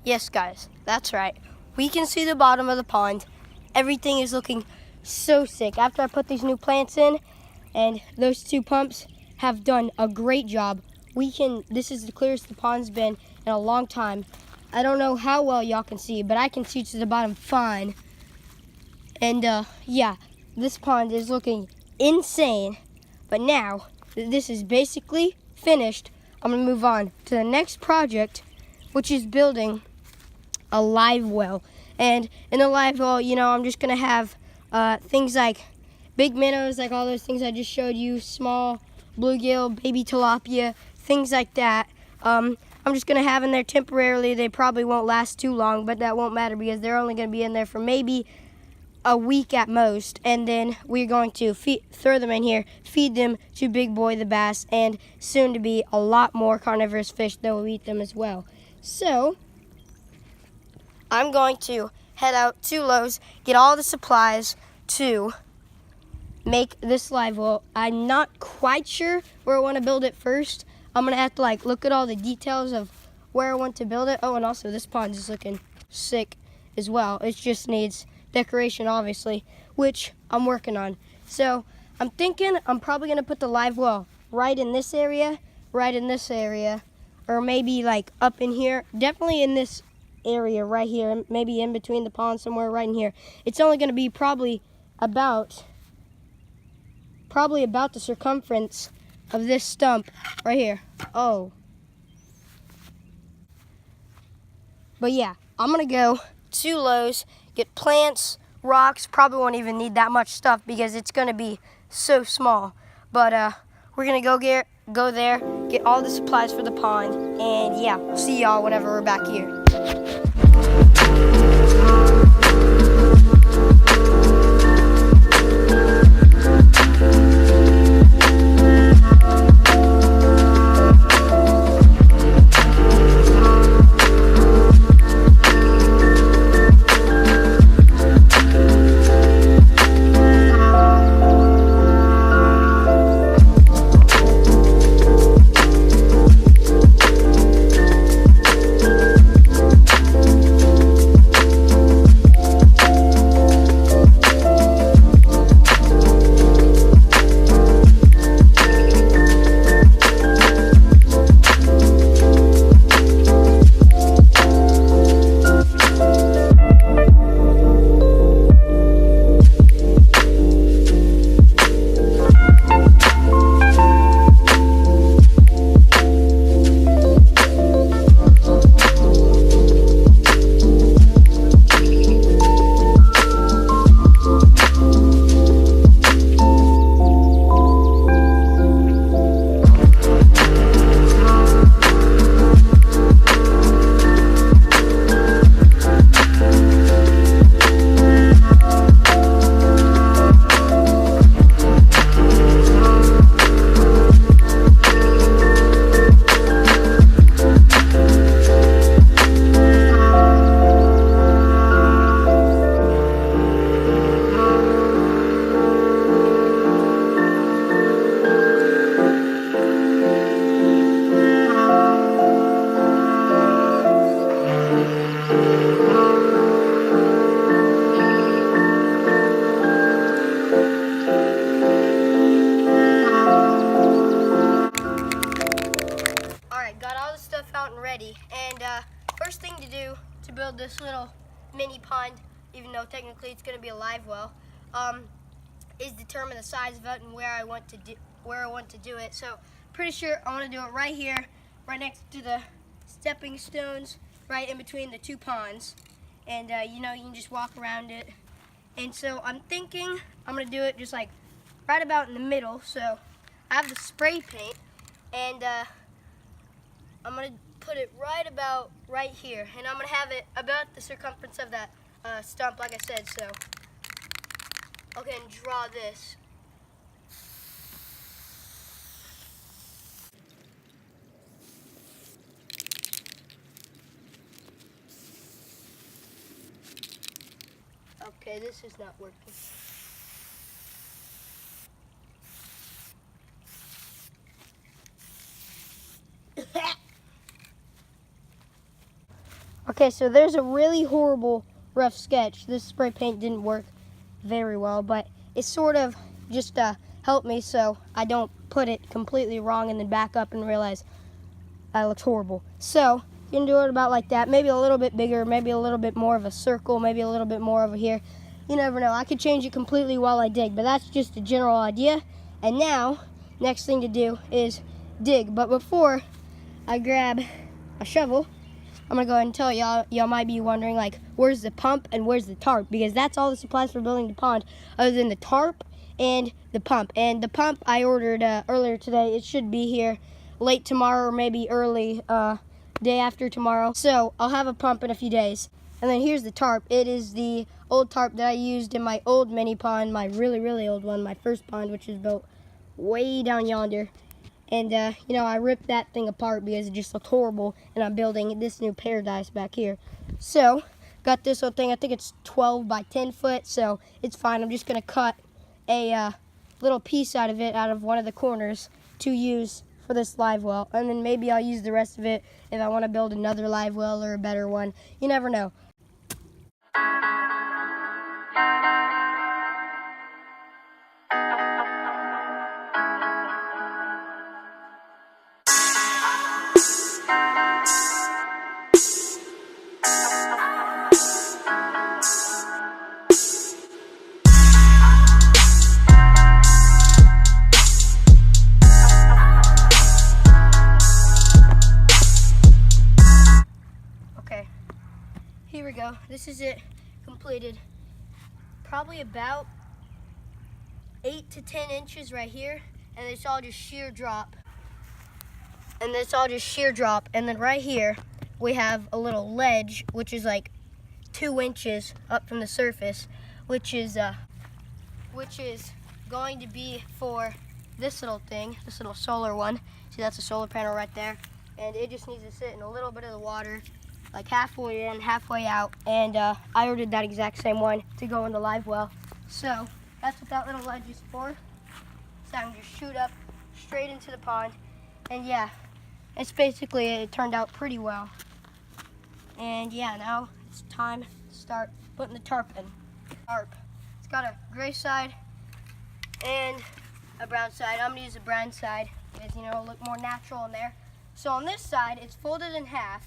Yes, guys, that's right. We can see the bottom of the pond. Everything is looking so sick. After I put these new plants in, and those two pumps have done a great job. This is the clearest the pond's been in a long time. I don't know how well y'all can see, but I can see to the bottom fine. And yeah, this pond is looking insane. But now that this is basically finished, I'm gonna move on to the next project, which is building a live well. And in the live well, you know, I'm just gonna have things like big minnows, like all those things I just showed you, small bluegill, baby tilapia, things like that. I'm just gonna have in there temporarily. They probably won't last too long, but that won't matter because they're only gonna be in there for maybe a week at most, and then we're going to throw them in here, feed them to Big Boy the bass, and soon to be a lot more carnivorous fish that will eat them as well. So I'm going to head out to Lowe's, get all the supplies to make this live well. I'm not quite sure where I want to build it first. I'm gonna have to look at all the details of where I want to build it. Oh, and also this pond is looking sick as well. It just needs decoration, obviously, which I'm working on. So I'm thinking I'm probably gonna put the live well right in this area, or maybe up in here. Definitely in this area right here, maybe in between the pond somewhere right in here. It's only gonna be probably about the circumference of this stump right here. Oh. But yeah, I'm gonna go to Lowe's, get plants, rocks. Probably won't even need that much stuff because it's gonna be so small. But we're gonna go there, get all the supplies for the pond, and yeah, we'll see y'all whenever we're back here. Out and ready, and first thing to do to build this little mini pond, even though technically it's going to be a live well, is determine the size of it and where I want to do it. So pretty sure I want to do it right here, right next to the stepping stones, right in between the two ponds, and you know, you can just walk around it. And so I'm thinking I'm going to do it just right about in the middle. So I have the spray paint, and I'm going to put it right here, and I'm going to have it about the circumference of that stump, like I said. So I'll go ahead and draw this. Okay, this is not working. Okay, so there's a really horrible rough sketch. This spray paint didn't work very well, but it sort of just helped me so I don't put it completely wrong and then back up and realize that looks horrible. So you can do it about like that, maybe a little bit bigger, maybe a little bit more of a circle, maybe a little bit more over here. You never know. I could change it completely while I dig, but that's just a general idea. And now, next thing to do is dig. But before I grab a shovel, I'm gonna go ahead and tell y'all. Y'all might be wondering, like, where's the pump and where's the tarp? Because that's all the supplies for building the pond, other than the tarp and the pump. And the pump I ordered earlier today. It should be here late tomorrow or maybe early day after tomorrow. So I'll have a pump in a few days. And then here's the tarp. It is the old tarp that I used in my old mini pond, my really, really old one, my first pond, which is built way down yonder. And, you know, I ripped that thing apart because it just looked horrible, and I'm building this new paradise back here. So, got this little thing. I think it's 12 by 10 foot, so it's fine. I'm just going to cut a little piece out of it, out of one of the corners, to use for this live well. And then maybe I'll use the rest of it if I want to build another live well or a better one. You never know. Here we go. This is it completed. Probably about 8 to 10 inches right here, and it's all just sheer drop. And then right here we have a little ledge, which is like 2 inches up from the surface, which is going to be for this little thing, this little solar one. See, that's a solar panel right there, and it just needs to sit in a little bit of the water, like halfway in, halfway out, and I ordered that exact same one to go in the live well. So that's what that little ledge is for. So I can just shoot up straight into the pond, and yeah, it's basically, it turned out pretty well. And yeah, now it's time to start putting the tarp in. It's got a gray side and a brown side. I'm gonna use the brown side because, you know, it'll look more natural in there. So on this side, it's folded in half,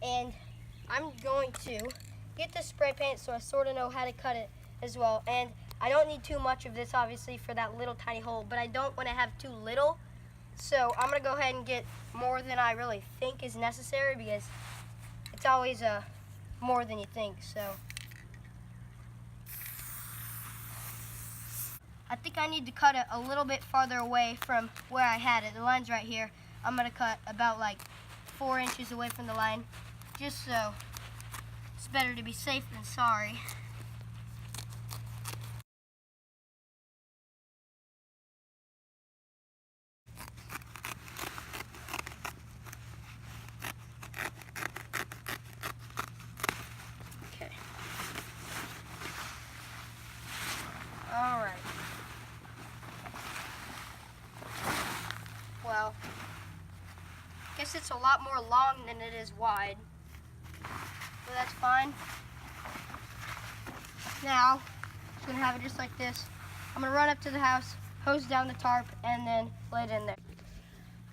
and I'm going to get this spray paint so I sort of know how to cut it as well. And I don't need too much of this, obviously, for that little tiny hole, but I don't want to have too little. So I'm going to go ahead and get more than I really think is necessary, because it's always more than you think. So I think I need to cut it a little bit farther away from where I had it. The line's right here. I'm going to cut about like 4 inches away from the line, just so it's better to be safe than sorry. Okay. All right. Well, I guess it's a lot more long than it is wide, but that's fine. Now, I'm gonna have it just like this. I'm gonna run up to the house, hose down the tarp, and then lay it in there.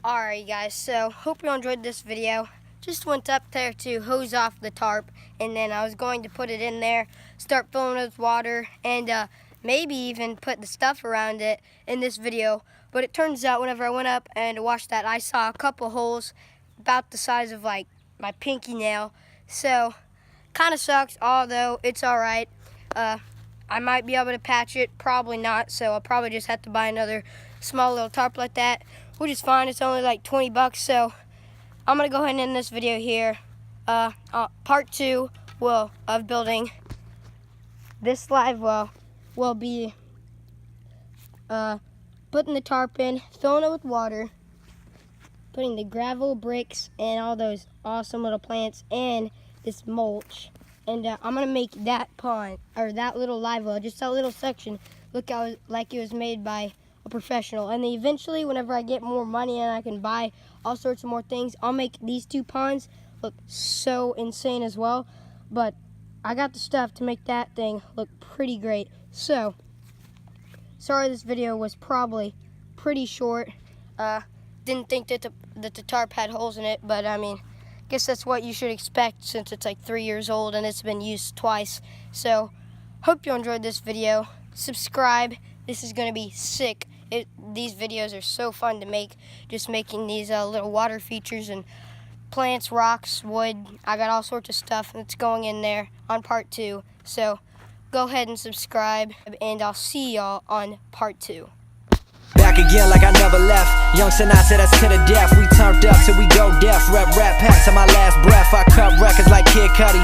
Alright guys, so hope you enjoyed this video. Just went up there to hose off the tarp, and then I was going to put it in there, start filling it with water, and maybe even put the stuff around it in this video. But it turns out whenever I went up and washed that, I saw a couple holes about the size of like my pinky nail. So kind of sucks, although it's alright. I might be able to patch it, probably not, so I'll probably just have to buy another small little tarp like that, which is fine. It's only like 20 bucks, so I'm gonna go ahead and end this video here. Part 2 of building this live well will be putting the tarp in, filling it with water, putting the gravel, bricks, and all those awesome little plants, and this mulch. And I'm gonna make that pond, or that little live well, just that little section, look like it was made by a professional. And then eventually, whenever I get more money and I can buy all sorts of more things, I'll make these 2 ponds look so insane as well. But I got the stuff to make that thing look pretty great. So, sorry this video was probably pretty short. Didn't think that the tarp had holes in it, but I mean, guess that's what you should expect since it's like 3 years old and it's been used twice. So, hope you enjoyed this video. Subscribe. This is going to be sick. These videos are so fun to make, just making these little water features and plants, rocks, wood. I got all sorts of stuff that's going in there on part 2. So go ahead and subscribe, and I'll see y'all on part 2. Back again like I never left. Young Sinatra, that's to the death. We turned up till we go deaf. Rap packs on my last breath. I cut records like Kid Cudi.